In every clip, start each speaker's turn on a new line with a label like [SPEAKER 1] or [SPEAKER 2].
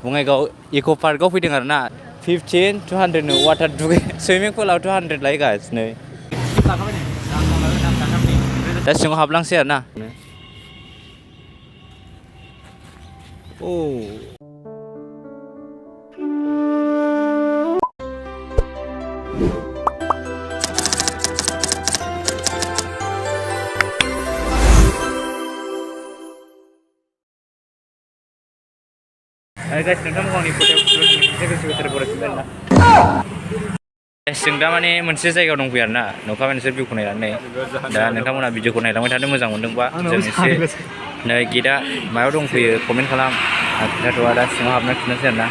[SPEAKER 1] बङाइगाव इक' पार्कआव फैदों आरो ना 15 200 वाटार दुगै सुइमिं पुलाव 200 लायो गाइस नै दा सिङाव हाबलांसै आरो ना guys नोंथांमोनखौ आंनि फट'आव गोसो गोथारै बरायफिनबाय आरोना जों दा माने मोनसे जायगायाव दंफैयो आरोना नुखाबाय नोंसोर भिउखौ नायनानै दा नोंथांमोना भिडिअखौ नायलांबाय थानो मोजां मोनदोंबा जों एसे नै गेटआ मायाव दंफैयो कमेन्ट खालाम खोथाथ'आ दा सिङाव हाबना खिन्थासै आरोना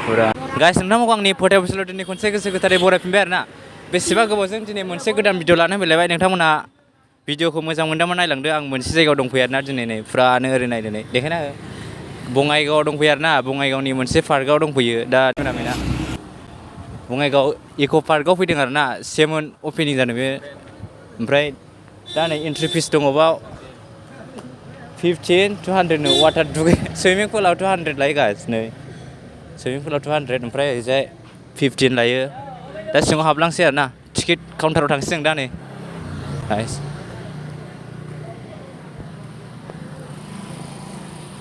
[SPEAKER 1] फुरा गाइस नोंथांमोनखौ आंनि फट'आव बिसोरल' दिनै खनसे गोसो गोथारै बरायफिनबाय आरोना बेसेबा गोबावजों दिनै मोनसे गोदान भिडिअ लानो फैलायबाय नोंथांमोना भिडिअखौ मोजां मोनदोंबा नायलांदो आं मोनसे जायगायाव दंफैयो आरोना दिनै नै फुरानो ओरै नायदो नै देखायना हो बङाइगावआव दंफैयो आरोना बङाइगावनि मोनसे पार्कआव दंफैयो दा खोनाबायना बङाइगाव इक' पार्कआव फैदों आरोना सेमोन अपेनिं जानो बे ओमफ्राय दा नै एन्ट्रि फिस दङबा 15 200 वाटार दुगै सुइमिं पुलाव 200 लायो गाइस नै सुइमिं पुलाव 200 ओमफ्राय ओरैजाय 15 लायो दा सिङाव हाबलांसै आरोना टिकेट काउन्टाराव थांसै जों दा नै गाइस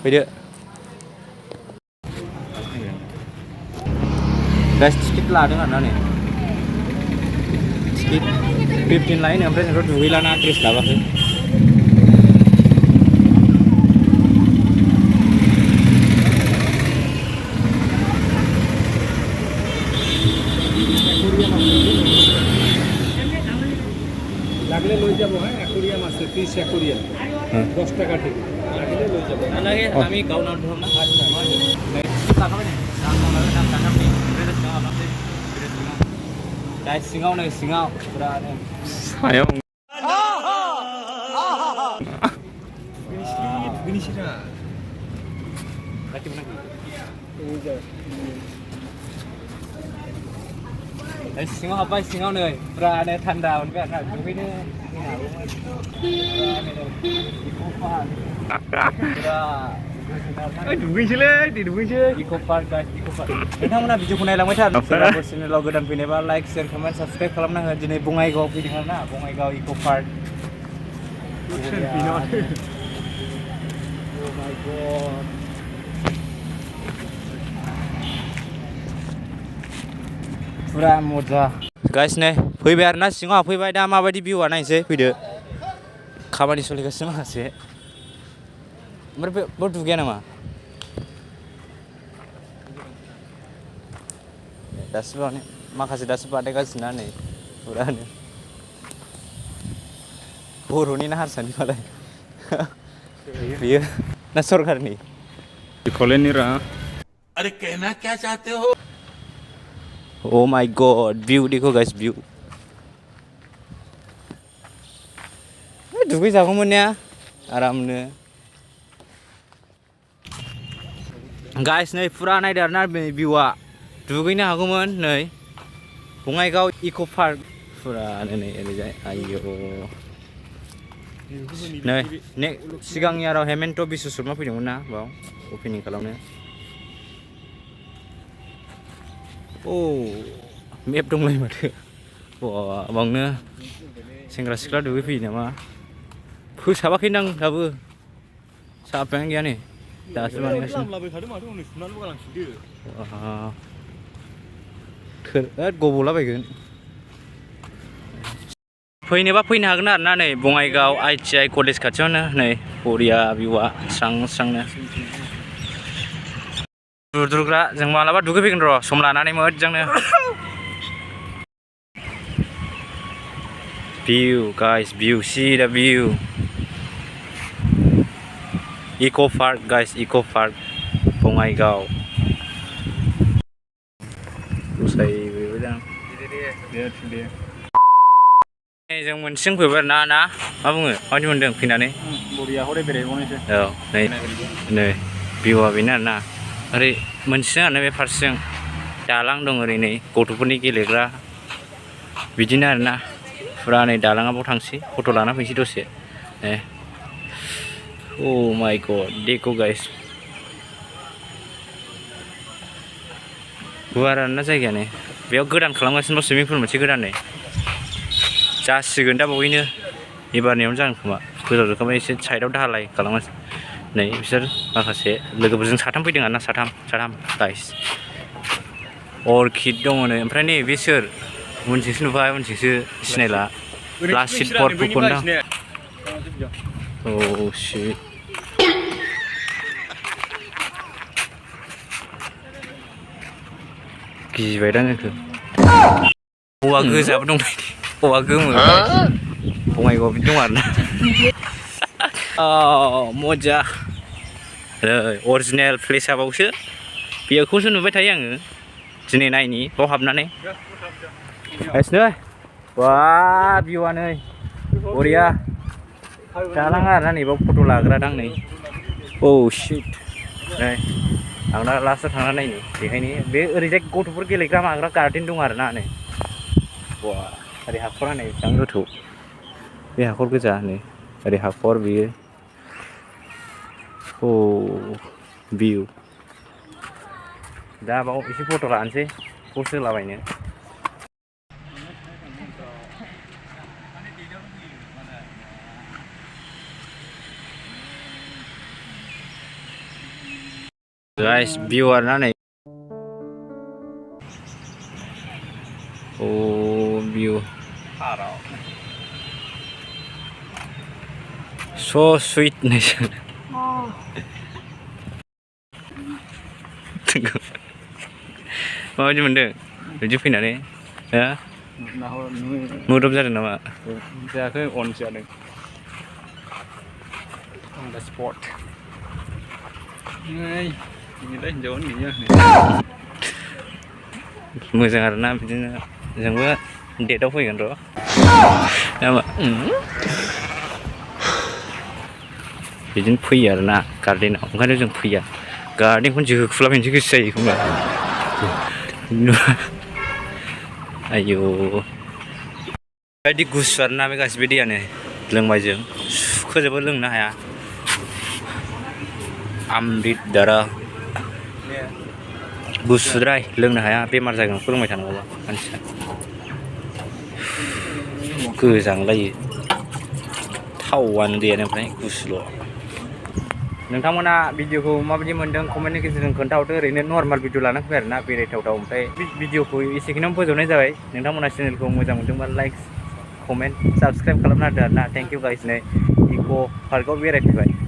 [SPEAKER 1] फैदो गाइस टिकेट लादों आरोना नै टिकेट 15 लायो ओमफ्राय जोंथ' दुगैलाना ड्रेस लाबाखै
[SPEAKER 2] লাগলে লৈ যাব হ্যাঁ অ্যাকোরিয়াম আছে ফিশ অ্যাকোরিয়াম 10 টাকা টিকিট লাগলে লৈ যাব
[SPEAKER 1] নালাগে আমি গাউনার ধরলাম না আচ্ছা লাগাবে না गाइस सिङाव नै सिङाव फुरानो सायाव सिङाव हाबबाय सिङाव नै फुरानो थान्दा मोनबाय आरोना दुगैनो दुगैसैलै दुगैसै इक' पार्क गाइस इक' पार्क नोंथांमोना भिडिअखौ नायलांबाय था सोरबाफोर चेनेलाव गोदान फैनायबा लाइक शेयार कमेन्ट साबसक्राइब खालामना हो दिनै बङाइगावआव फैदों आरोना बङाइगाव इक' पार्क फुरा मजा गाइस नै फैबाय आरोना सिङाव हाबफैबाय दा माबायदि भिउआ नायनोसै फैदो खामानि सोलिगासिनो माखासे ओमफ्राय बेयाव दुगैया नामा दासिबो माने माखासे दासो बानायगासिनो नै फुरानो बर'नि ना हारसानि मालाय बेयो ना सरकारनि
[SPEAKER 2] कॉलेजनि रा
[SPEAKER 3] अरे कहना क्या चाहते हो
[SPEAKER 1] ओ माय गॉड व्यू देखो गाइस व्यू दुगै जागौमोन ने आरामनो गाइस नै फुरा नायदो आरोना भिउआ दुगैनो हागौमोन नै बङाइगाव इक' पार्क फुरानो नै ओरैजाय आयौ नै सिगांनि आरो हेमेन्ट बिश्व शर्मा फैदोंमोन ना बाव अपेनिं खालामनो ओ मेप दंलाय माथो बावनो सेंग्रा सिख्ला दुगैफैयो नामा फोसाबाखैदां दाबो साफायानो गैया नै दासो बानायगासिनो गब'लाबायगोन फैनोबा फैनो हागोन आरोना नै बङाइगाव ITI कलेज खाथियावनो नै बरिया भिउआ स्रां स्रांनो दुगैग्रा जों मालाबा दुगैफैगोन र' सम लानानै मोजांनो view guys view see the view eco park guys eco park Bongaigaon जों मोनसेजों फैबाय आरोना ना मा बुङो माबायदि मोनदों फैनानै
[SPEAKER 2] बरिया हरै बेरायबावनोसै
[SPEAKER 1] औ नै भिउआ बेनो आरोना ओरै मोनसेजों आरोना बे फारसेजों दालां दं ओरै नै गथ'फोरनि गेलेग्रा बिदिनो आरोना फुरा नै दालाङाव थांसै फट' लाना फैनोसै दसे ओ माय गड देखो गाइस गुवारानो जायगायानो बेयाव गोदान खालामगासिनो दं सुइमिं पुल मोनसे गोदानै जासिगोन दा बावैनो एबारनियावनो जागोन खोमा गोजाव जोबखांबाय एसे साइडआव दालाय खालामगासिनो नै बिसोर माखासे लोगोफोरजों साथाम फैदों आरोना साथाम गाइस अर्किड दङ नै ओमफ्राय नै बे सोर उनथिंसो नुबाय उनथिंसो सिनायला लासित बरफुकनदां औ शिट गिबायदां जोंखौ हौवा गोजाबो दंबाय हौवा गोमो बङाइगाव बिदि दं आरोना मजा अरिजिनेल प्लेसआ बावसो बेखौसो नुबाय थायो आङो दिनै नायनि बाव हाबनानै गाइसनै बा भिउआ नै बरिया जालाङा आरोना नै बाव फट' लाग्रा दां नै औ शिट नै आं दा लास्टआव थांना नायनि बेखायनो बे ओरैजाय गथ'फोर गेलेग्रा माग्रा गार्डेन दं आरोना नै बा ओरै हाखरा नै बेसेबां गोथौ बे हाखर गोजा नै ओरै हाखर बियो औ भिउ दा बाव एसे फट' लानोसै पस्ट होलाबायनो गाइस भिउ आरोना नै औ भिउ स' सुइट नेचार माबायदि मोनदों बिदि फैनानै हो मुदब जादों नामा
[SPEAKER 2] जायाखै अन जादों अन दा स्पट नै बिनिलाय हिनजावानो गैया
[SPEAKER 1] मोजां आरोना बिदिनो जोंबो डेटआव फैगोन र' नामा बिदिनो फैयो आरोना गार्डेनाव ओंखायनो जों फैया गार्डेनखौनो जोखुलाबायनोसो गोसो जायो एखमबा आयौ बायदि गुसु आरोना बे गासिबो दैयानो लोंबाय जों सुखोजोबो लोंनो हाया अमृत धारा गुसुद्राय लोंनो हाया बेमार जागोन बेखौ लोंबाय थानांगौबा मानसिया गोजांलायो थावआनो दैयानो ओमफ्राय गुसुल' नोंथांमोना भिडिअखौ माबायदि मोन्दों कमेन्टनि गेजेरजों खोन्थाहरदो ओरैनो नर्माल भिडिअ लाना फैबाय आरोना बेरायथावथाव ओमफ्राय भिडिअखौ एसेखिनियावनो फोजोबनाय जाबाय नोंथांमोना चेनेलखौ मोजां मोनदोंबा लाइक कमेन्ट साबसक्राइब खालामना होदो आरोना थेंक इउ गाइस नै इक' पार्कआव बेरायफैबाय